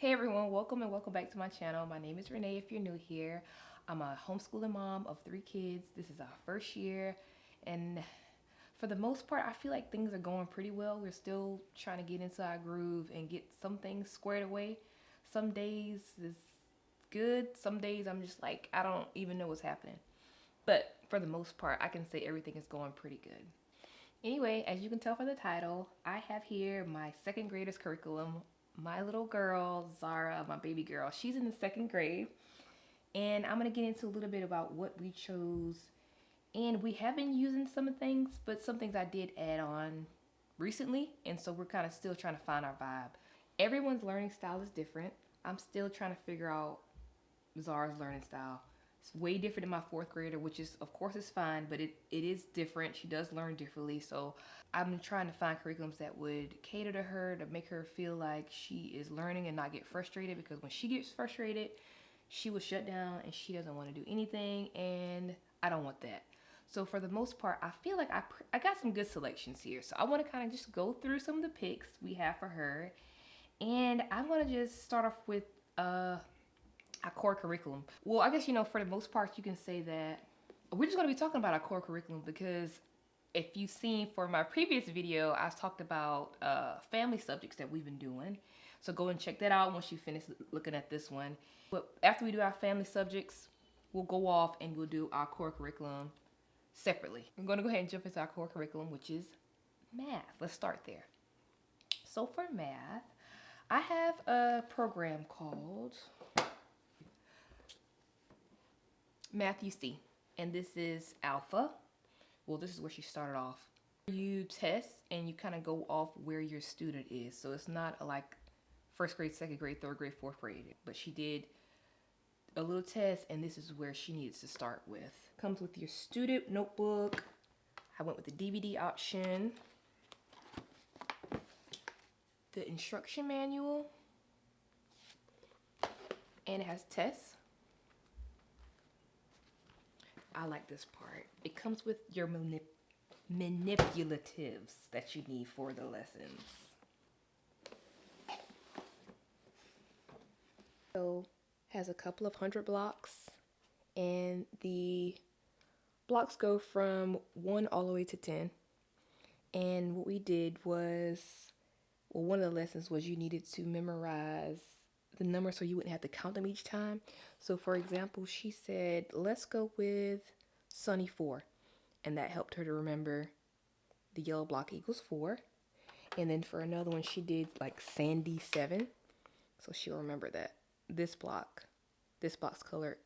Hey everyone, welcome and welcome back to my channel. My name is Renee if you're new here. I'm a homeschooling mom of 3 kids. This is our first year, and for the most part I feel like things are going pretty well. We're still trying to get into our groove and get some things squared away. Some days is good, some days I'm just like I don't even know what's happening. But for the most part I can say everything is going pretty good. Anyway, as you can tell from the title, I have here my second graders curriculum. My little girl, Zara, my baby girl, she's in the second grade. And I'm going to get into a little bit about what we chose. And we have been using some things, but some things I did add on recently. And so we're kind of still trying to find our vibe. Everyone's learning style is different. I'm still trying to figure out Zara's learning style. It's way different than my 4th grader, which is, of course, is fine, but it is different. She does learn differently. So I'm trying to find curriculums that would cater to her, to make her feel like she is learning and not get frustrated, because when she gets frustrated, she will shut down and she doesn't want to do anything, and I don't want that. So for the most part, I feel like I got some good selections here. So I want to kind of just go through some of the picks we have for her, and I'm going to just start off with our core curriculum. Well, I guess, for the most part, you can say that we're just going to be talking about our core curriculum, because if you've seen for my previous video, I talked about family subjects that we've been doing. So go and check that out once you finish looking at this one. But after we do our family subjects, we'll go off and we'll do our core curriculum separately. I'm going to go ahead and jump into our core curriculum, which is math. Let's start there. So for math, I have a program called Math UC, and this is Alpha. Well, this is where she started off. You test and you kind of go off where your student is. So it's not like 1st grade, 2nd grade, 3rd grade, 4th grade. But she did a little test, and this is where she needs to start with. Comes with your student notebook. I went with the DVD option. The instruction manual. And it has tests. I like this part. It comes with your manipulatives that you need for the lessons. So has a couple of 100 blocks, and the blocks go from 1 all the way to 10. And what we did was, well, one of the lessons was you needed to memorize the number so you wouldn't have to count them each time. So for example, she said, let's go with Sunny 4. And that helped her to remember the yellow block equals 4. And then for another one, she did like Sandy 7. So she'll remember that. This block's color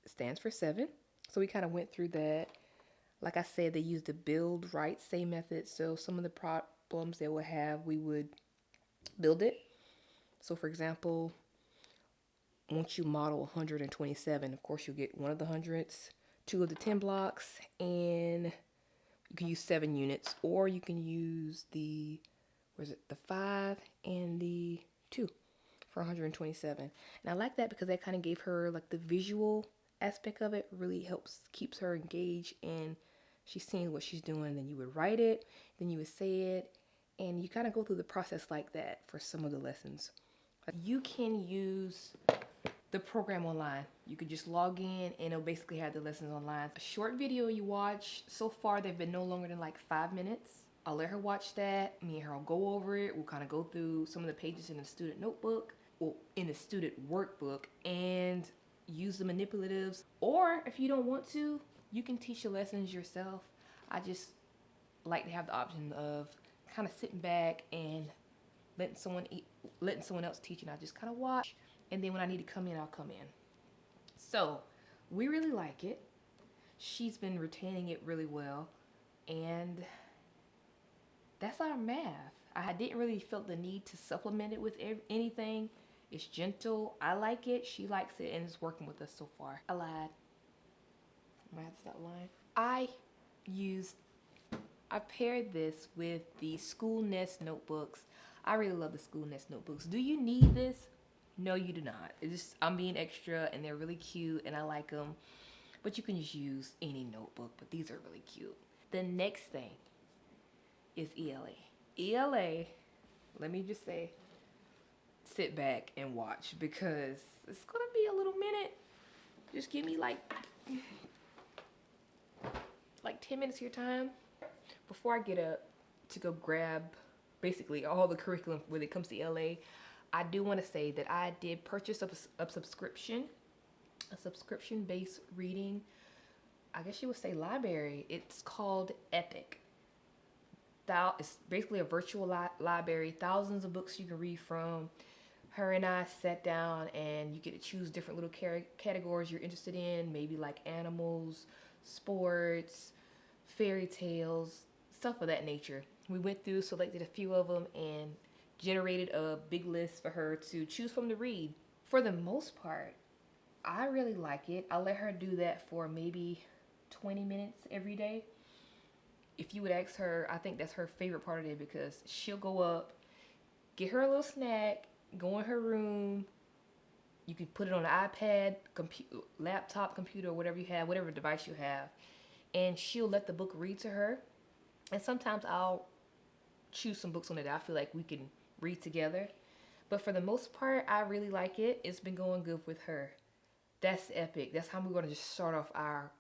stands for 7. So we kind of went through that. Like I said, they used the build, write, say method. So some of the problems they would have, we would build it. So for example, once you model 127, of course you'll get one of the hundreds, 2 of the 10 blocks, and you can use 7 units, or you can use the 5 and the 2 for 127. And I like that because that kind of gave her like the visual aspect of it. Really keeps her engaged, and she's seeing what she's doing. Then you would write it, then you would say it, and you kind of go through the process like that for some of the lessons. You can use the program online. You could just log in and it'll basically have the lessons online. A short video you watch, so far they've been no longer than like 5 minutes. I'll let her watch that. Me and her will go over it. We'll kind of go through some of the pages in the student notebook, or in the student workbook, and use the manipulatives. Or if you don't want to, you can teach your lessons yourself. I just like to have the option of kind of sitting back and letting someone else teach, and I just kind of watch, and then when I need to come in, I'll come in. So we really like it. She's been retaining it really well, and that's our math. I didn't really feel the need to supplement it with anything. It's gentle. I like it. She likes it, and it's working with us so far. I lied. I might have to stop lying. I paired this with the School Nest notebooks. I really love the School Nest notebooks. Do you need this? No, you do not. I'm being extra, and they're really cute, and I like them. But you can just use any notebook, but these are really cute. The next thing is ELA. ELA, let me just say, sit back and watch because it's gonna be a little minute. Just give me like 10 minutes of your time before I get up to go grab basically all the curriculum when it comes to ELA. I do want to say that I did purchase a subscription-based reading, I guess you would say library. It's called Epic. It's basically a virtual library, thousands of books you can read from. Her and I sat down and you get to choose different little categories you're interested in, maybe like animals, sports, fairy tales, stuff of that nature. We went through, selected a few of them, and generated a big list for her to choose from to read. For the most part, I really like it. I let her do that for maybe 20 minutes every day. If you would ask her, I think that's her favorite part of it because she'll go up, get her a little snack, go in her room. You can put it on an iPad, laptop, computer, whatever you have, whatever device you have, and she'll let the book read to her. And sometimes I'll choose some books on it that I feel like we can read together. But for the most part, I really like it. It's been going good with her. That's Epic. That's how we're going to just start off our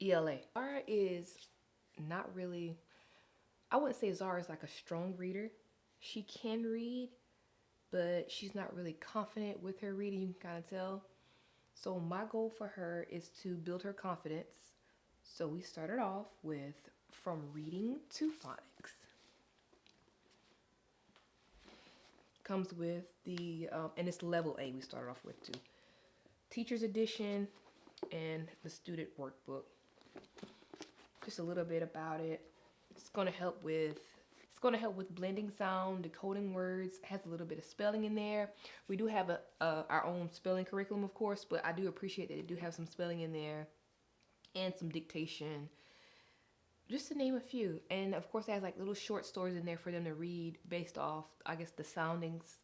ELA. Zara is not really, I wouldn't say Zara is like a strong reader. She can read, but she's not really confident with her reading, you can kind of tell. So my goal for her is to build her confidence. So we started off with From Reading to Phonics. Comes with the, and it's level A we started off with too. Teacher's edition and the student workbook. Just a little bit about it. It's going to help with blending sound, decoding words. It has a little bit of spelling in there. We do have our own spelling curriculum, of course, but I do appreciate that it do have some spelling in there and some dictation, just to name a few. And of course, it has like little short stories in there for them to read based off, I guess, the sounds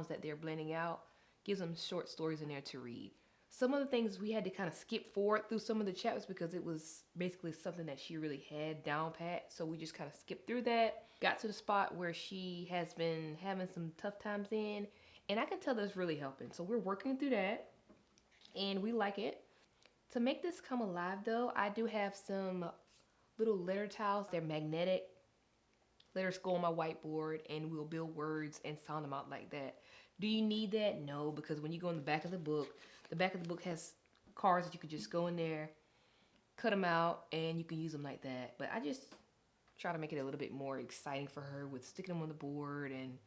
that they're blending out. Gives them short stories in there to read. Some of the things we had to kind of skip forward through some of the chapters because it was basically something that she really had down pat. So we just kind of skipped through that. Got to the spot where she has been having some tough times in. And I can tell that's really helping. So we're working through that. And we like it. To make this come alive though, I do have some little letter tiles. They're magnetic. Letters go on my whiteboard and we'll build words and sound them out like that. Do you need that? No, because when you go in the back of the book has cards that you could just go in there, cut them out, and you can use them like that. But I just try to make it a little bit more exciting for her with sticking them on the board and,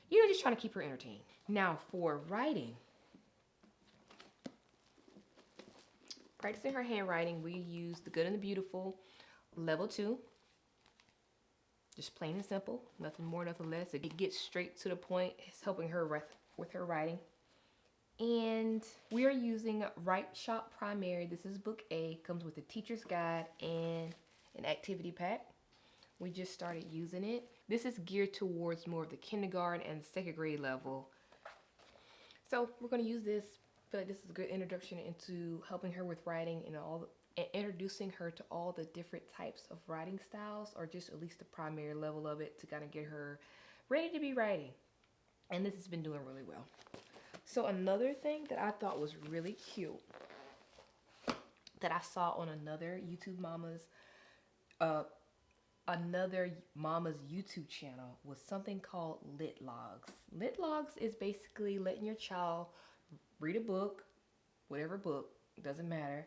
just trying to keep her entertained. Now for writing. Practicing her handwriting, we use The Good and the Beautiful, level 2. Just plain and simple, nothing more, nothing less. It gets straight to the point. It's helping her with her writing. And we are using Write Shop Primary. This is book A. Comes with a teacher's guide and an activity pack. We just started using it. This is geared towards more of the kindergarten and second grade level. So we're going to use this. I feel like this is a good introduction into helping her with writing and introducing her to all the different types of writing styles, or just at least the primary level of it, to kind of get her ready to be writing. And this has been doing really well. So another thing that I thought was really cute that I saw on another mama's YouTube channel was something called Lit Logs. Lit Logs is basically letting your child read a book, whatever book, doesn't matter,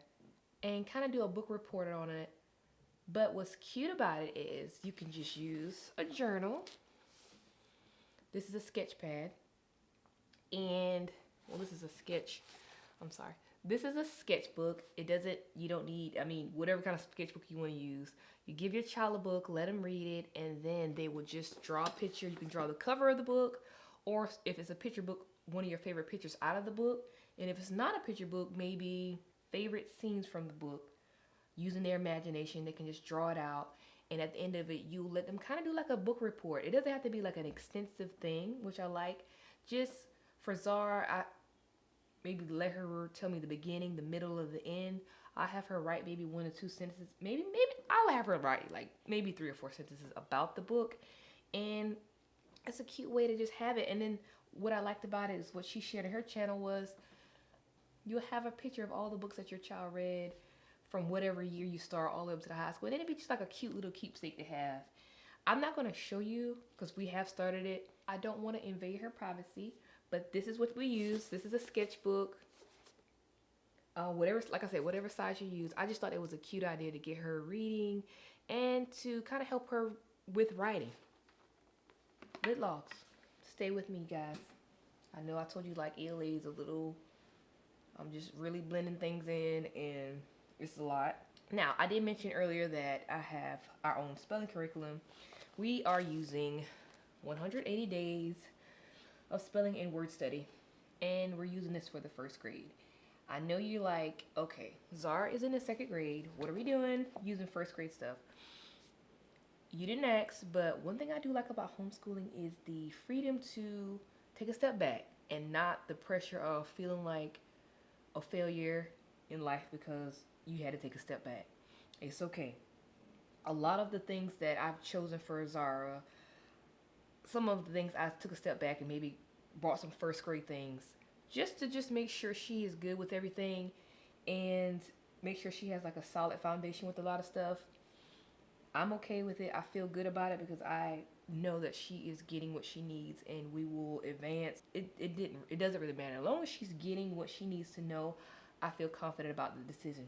and kind of do a book report on it. But what's cute about it is you can just use a journal. This is a sketch pad. And, well, this is a sketchbook. You don't need, whatever kind of sketchbook you want to use. You give your child a book, let them read it, and then they will just draw a picture. You can draw the cover of the book, or if it's a picture book, one of your favorite pictures out of the book. And if it's not a picture book, maybe favorite scenes from the book. Using their imagination, they can just draw it out. And at the end of it, you let them kind of do like a book report. It doesn't have to be like an extensive thing, which I like. Just for Zara, I maybe let her tell me the beginning, the middle, of the end. I have her write maybe 1 or 2 sentences. Maybe I'll have her write like maybe 3 or 4 sentences about the book. And it's a cute way to just have it. And then what I liked about it is what she shared in her channel was you'll have a picture of all the books that your child read from whatever year you start all the way up to the high school. And then it'd be just like a cute little keepsake to have. I'm not going to show you because we have started it. I don't want to invade her privacy, but this is what we use. This is a sketchbook. Whatever, like I said, whatever size you use. I just thought it was a cute idea to get her reading and to kind of help her with writing. Lit logs. Stay with me, guys. I know I told you like ELA is a little, I'm just really blending things in and it's a lot. Now, I did mention earlier that I have our own spelling curriculum. We are using 180 days of spelling and word study, and we're using this for the first grade. I know you're like, okay, Zara is in the second grade. What are we doing? Using first grade stuff. You didn't ask, but one thing I do like about homeschooling is the freedom to take a step back and not the pressure of feeling like a failure in life because you had to take a step back. It's okay. A lot of the things that I've chosen for Zara, some of the things I took a step back and maybe brought some first grade things just to make sure she is good with everything and make sure she has like a solid foundation with a lot of stuff. I'm okay with it. I feel good about it because I know that she is getting what she needs and we will advance. It doesn't really matter. As long as she's getting what she needs to know, I feel confident about the decision.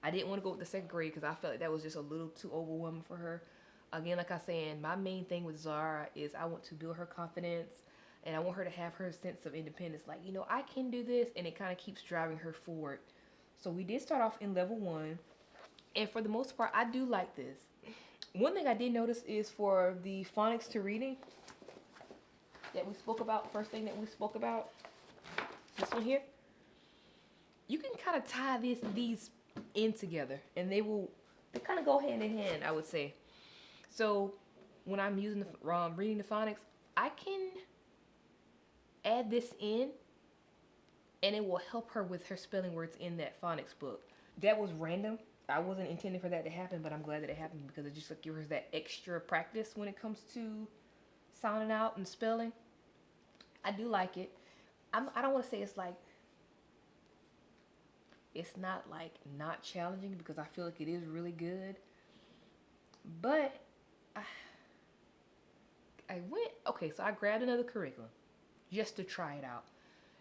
I didn't want to go with the second grade because I felt like that was just a little too overwhelming for her. Again, like I said, my main thing with Zara is I want to build her confidence and I want her to have her sense of independence. Like, you know, I can do this, and it kind of keeps driving her forward. So we did start off in level 1. And for the most part, I do like this. One thing I did notice is for the phonics to reading that we spoke about, first thing that we spoke about, this one here, you can kind of tie these in together and they kind of go hand in hand, I would say. So when I'm using reading the phonics, I can add this in and it will help her with her spelling words in that phonics book. That was random. I wasn't intending for that to happen, but I'm glad that it happened because it just like gives her that extra practice when it comes to sounding out and spelling. I do like it. I don't want to say it's not like not challenging because I feel like it is really good. But so I grabbed another curriculum just to try it out.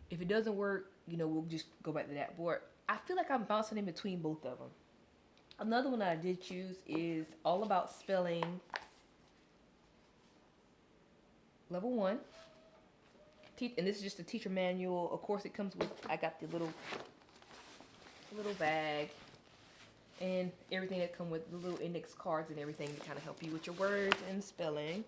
If it doesn't work, you know, we'll just go back to that board. I feel like I'm bouncing in between both of them. Another one that I did choose is all about spelling level 1. And this is just a teacher manual. Of course, it comes with, I got the little bag and everything that come with the little index cards and everything to kind of help you with your words and spelling.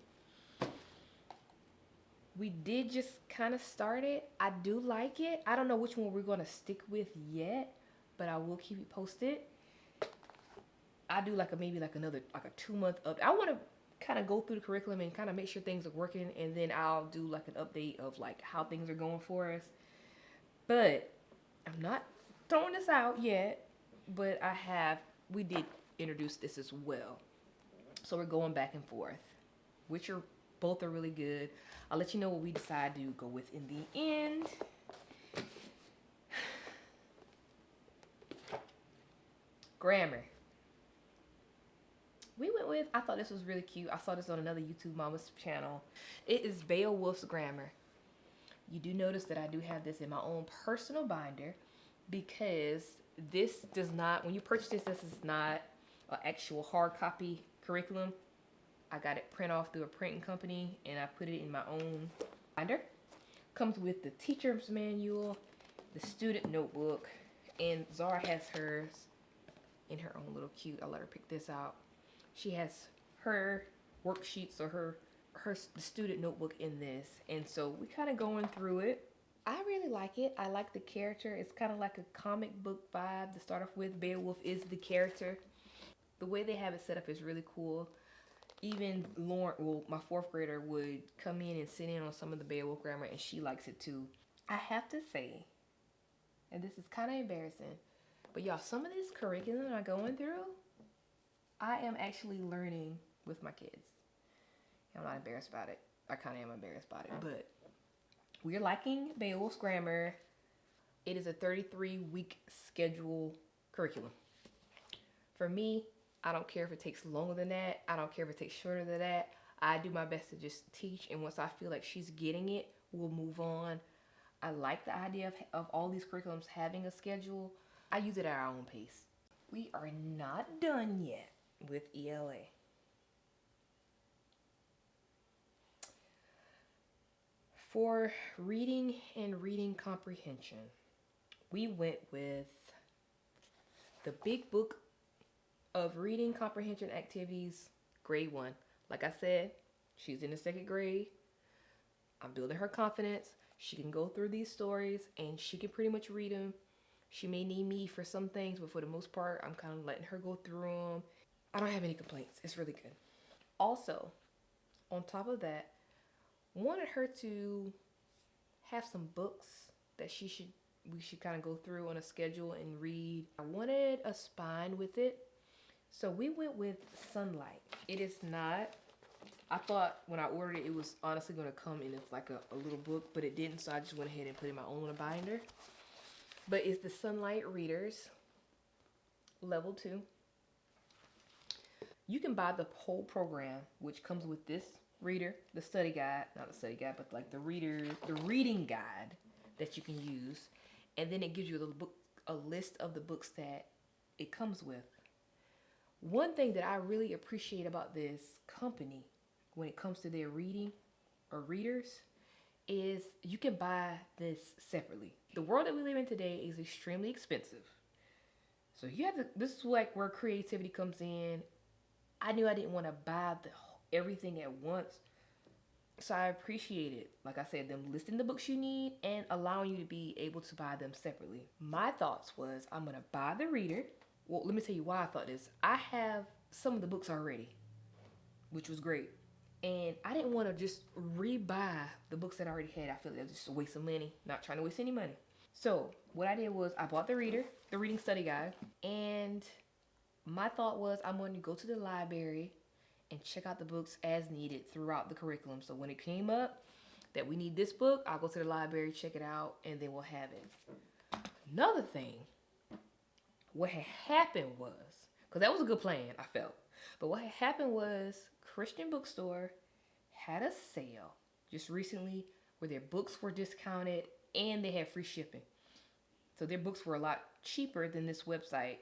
We did just kind of start it. I do like it. I don't know which one we're going to stick with yet, but I will keep you posted. I do maybe another 2-month up. I want to kind of go through the curriculum and kind of make sure things are working, and then I'll do like an update of like how things are going for us. But I'm not throwing this out yet, but we did introduce this as well. So we're going back and forth, both are really good. I'll let you know what we decide to go with in the end. Grammar. I thought this was really cute. I saw this on another YouTube mama's channel. It is Beowulf's Grammar. You do notice that I do have this in my own personal binder because this does not, when you purchase this is not an actual hard copy curriculum. I got it print off through a printing company and I put it in my own binder. Comes with the teacher's manual, the student notebook, and Zara has hers in her own little cute. I'll let her pick this out. She has her worksheets or her student notebook in this, and so we kind of going through it. I really like it. I like the character. It's kind of like a comic book vibe to start off with. Beowulf is the character. The way they have it set up is really cool. Even Lauren, my 4th grader, would come in and sit in on some of the Beowulf grammar, and she likes it too. I have to say, and this is kind of embarrassing, but y'all, some of this curriculum I'm going through, I am actually learning with my kids. I'm not embarrassed about it. I kind of am embarrassed about it, but we're liking Beowulf's grammar. It is a 33-week schedule curriculum. For me, I don't care if it takes longer than that. I don't care if it takes shorter than that. I do my best to just teach, and once I feel like she's getting it, we'll move on. I like the idea of all these curriculums having a schedule. I use it at our own pace. We are not done yet with ELA. For reading and reading comprehension, we went with the big book of reading comprehension activities, grade 1. Like I said, she's in the 2nd grade. I'm building her confidence. She can go through these stories and she can pretty much read them. She may need me for some things, but for the most part, I'm kind of letting her go through them. I don't have any complaints. It's really good. Also, on top of that, wanted her to have some books that we should kind of go through on a schedule and read. I wanted a spine with it, so we went with Sunlight. It is not, I thought when I ordered it, it was honestly going to come in as like a little book, but it didn't, so I just went ahead and put it in my own binder. But it's the Sunlight Readers, level 2. You can buy the whole program, which comes with this reader, the study guide, not the study guide, but like the reading guide that you can use. And then it gives you a list of the books that it comes with. One thing that I really appreciate about this company when it comes to their reading or readers is you can buy this separately. The world that we live in today is extremely expensive. So you have to, this is like where creativity comes in. I knew I didn't want to buy everything at once. So I appreciate it. Like I said, them listing the books you need and allowing you to be able to buy them separately. My thoughts was I'm going to buy the reader. Well, let me tell you why I thought this. I have some of the books already, which was great. And I didn't want to just rebuy the books that I already had. I feel like it was just a waste of money, not trying to waste any money. So what I did was I bought the reader, the reading study guide, and my thought was I'm going to go to the library and check out the books as needed throughout the curriculum. So when it came up that we need this book, I'll go to the library, check it out, and then we'll have it. Another thing, what had happened was, because that was a good plan, I felt, but what had happened was Christian Bookstore had a sale just recently where their books were discounted and they had free shipping. So their books were a lot cheaper than this website,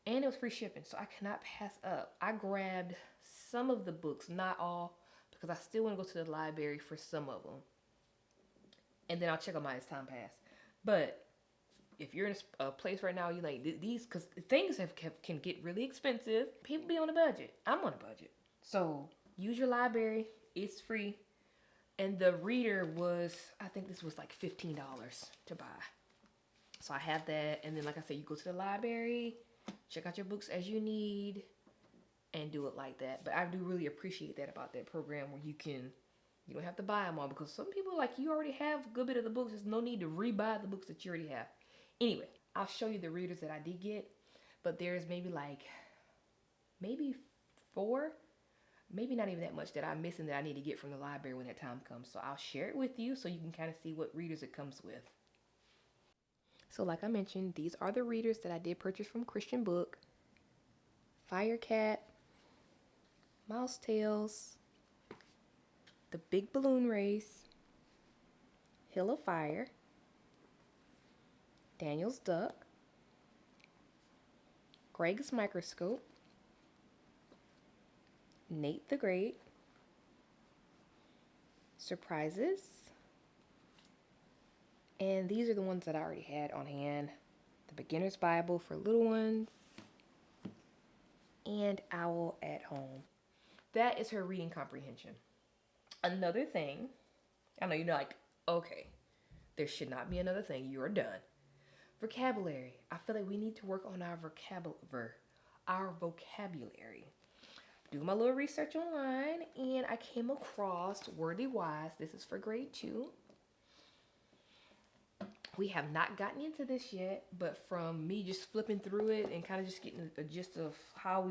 and it was free shipping, so I cannot pass up. I grabbed some of the books, not all, because I still want to go to the library for some of them. And then I'll check on mine as time pass. But if you're in a place right now, you like these, because things can get really expensive. People be on a budget. I'm on a budget. So use your library. It's free. And the reader was, I think this was like $15 to buy. So I have that. And then like I said, you go to the library, check out your books as you need, and do it like that. But I do really appreciate that about that program where you don't have to buy them all, because some people, like, you already have a good bit of the books. There's no need to rebuy the books that you already have. Anyway, I'll show you the readers that I did get, but there's maybe 4, maybe not even that much that I'm missing that I need to get from the library when that time comes. So I'll share it with you so you can kind of see what readers it comes with. So like I mentioned, these are the readers that I did purchase from Christian Book. Firecat, Mouse Tales, The Big Balloon Race, Hill of Fire, Daniel's Duck, Greg's Microscope, Nate the Great, Surprises, and these are the ones that I already had on hand. The Beginner's Bible for Little Ones, and Owl at Home. That is her reading comprehension. Another thing, I know you're like, okay, there should not be another thing. You are done. Vocabulary. I feel like we need to work on our vocabulary. Do my little research online, and I came across Wordy Wise. This is for grade 2. We have not gotten into this yet, but from me just flipping through it and kind of just getting a gist of how I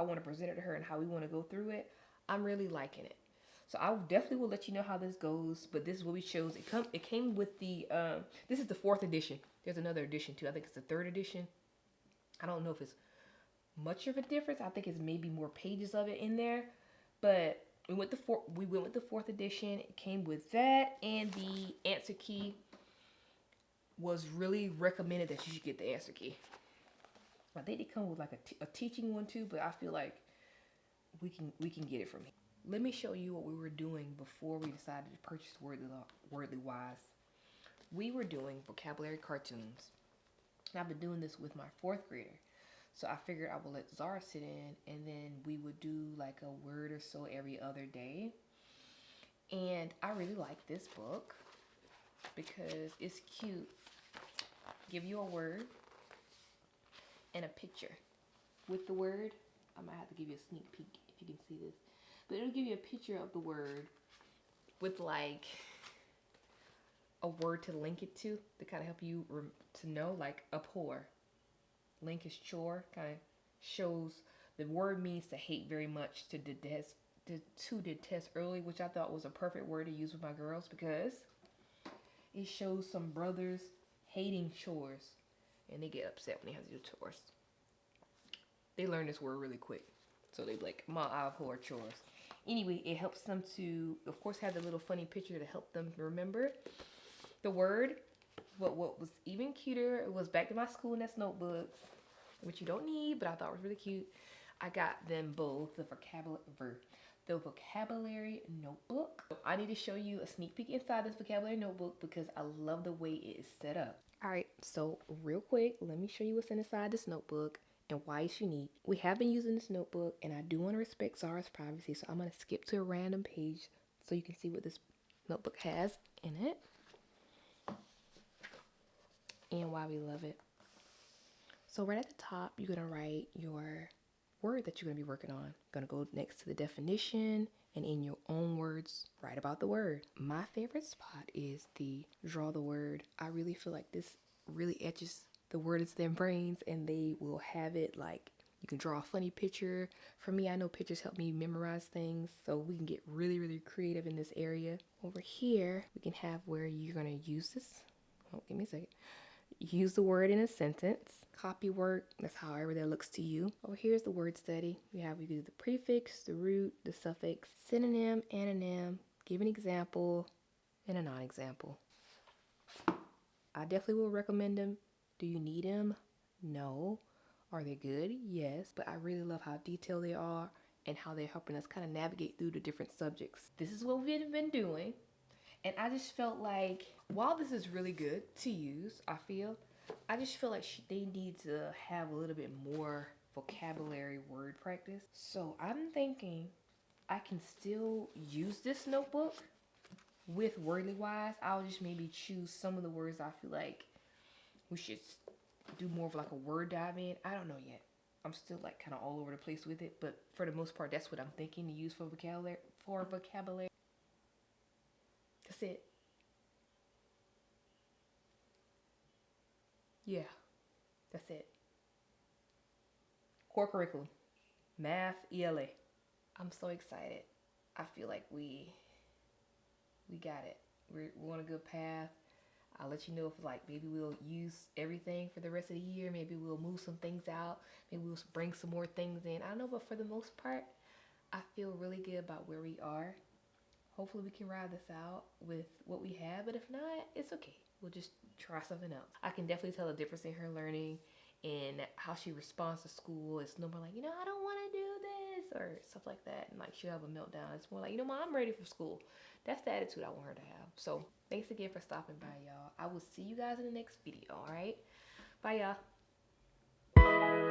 want to present it to her and how we want to go through it, I'm really liking it. So I definitely will let you know how this goes, but this is what we chose. It came with the, this is the 4th edition. There's another edition too. I think it's the 3rd edition. I don't know if it's much of a difference. I think it's maybe more pages of it in there, but we went with the 4th edition. It came with that, and the answer key was really recommended that you should get the answer key. I think they come with like a teaching one too, but I feel like we can get it from here. Let me show you what we were doing before we decided to purchase Wordly Wise. We were doing vocabulary cartoons. And I've been doing this with my 4th grader. So I figured I would let Zara sit in, and then we would do like a word or so every other day. And I really like this book because it's cute. Give you a word and a picture. With the word, I might have to give you a sneak peek if you can see this. But it'll give you a picture of the word with like a word to link it to kind of help you to know, like abhor. Link is chore, kind of shows the word means to hate very much, to detest early, which I thought was a perfect word to use with my girls because it shows some brothers hating chores and they get upset when they have to do chores. They learn this word really quick. So they be like, Mom, I abhor chores. Anyway, it helps them to, of course, have the little funny picture to help them remember the word. But what was even cuter was back to my School Nest notebooks, which you don't need, but I thought was really cute. I got them both the vocabulary notebook. I need to show you a sneak peek inside this vocabulary notebook because I love the way it is set up. All right, so real quick, let me show you what's inside this notebook and why it's unique. We have been using this notebook, and I do want to respect Zara's privacy, so I'm going to skip to a random page so you can see what this notebook has in it and why we love it. So right at the top, you're going to write your word that you're going to be working on. Going to go next to the definition, and in your own words, write about the word. My favorite spot is the draw the word. I really feel like this really etches the word into their brains, and they will have it like you can draw a funny picture. For me, I know pictures help me memorize things, so we can get really, really creative in this area. Over here, we can have where you're going to use this. Oh, give me a second. Use the word in a sentence. Copy work, that's however that looks to you. Over here's the word study. We do the prefix, the root, the suffix, synonym, anonym, give an example, and a non-example. I definitely will recommend them. Do you need them? No. Are they good? Yes. But I really love how detailed they are and how they're helping us kind of navigate through the different subjects. This is what we've been doing. And I just felt like, while this is really good to use, I just feel like they need to have a little bit more vocabulary word practice. So I'm thinking I can still use this notebook with Wordly Wise. I'll just maybe choose some of the words I feel like we should do more of like a word dive in. I don't know yet. I'm still like kind of all over the place with it, but for the most part, that's what I'm thinking to use for vocabulary. That's it. Yeah, that's it. Core curriculum, math, ELA. I'm so excited. I feel like we got it. We're on a good path. I'll let you know if like maybe we'll use everything for the rest of the year. Maybe we'll move some things out. Maybe we'll bring some more things in. I don't know, but for the most part, I feel really good about where we are. Hopefully we can ride this out with what we have, but if not, it's okay. We'll just try something else. I can definitely tell a difference in her learning and how she responds to school. It's no more like, I don't want to do this or stuff like that. And like she'll have a meltdown. It's more like, Mom, I'm ready for school. That's the attitude I want her to have. So thanks again for stopping by, y'all. I will see you guys in the next video, all right? Bye, y'all.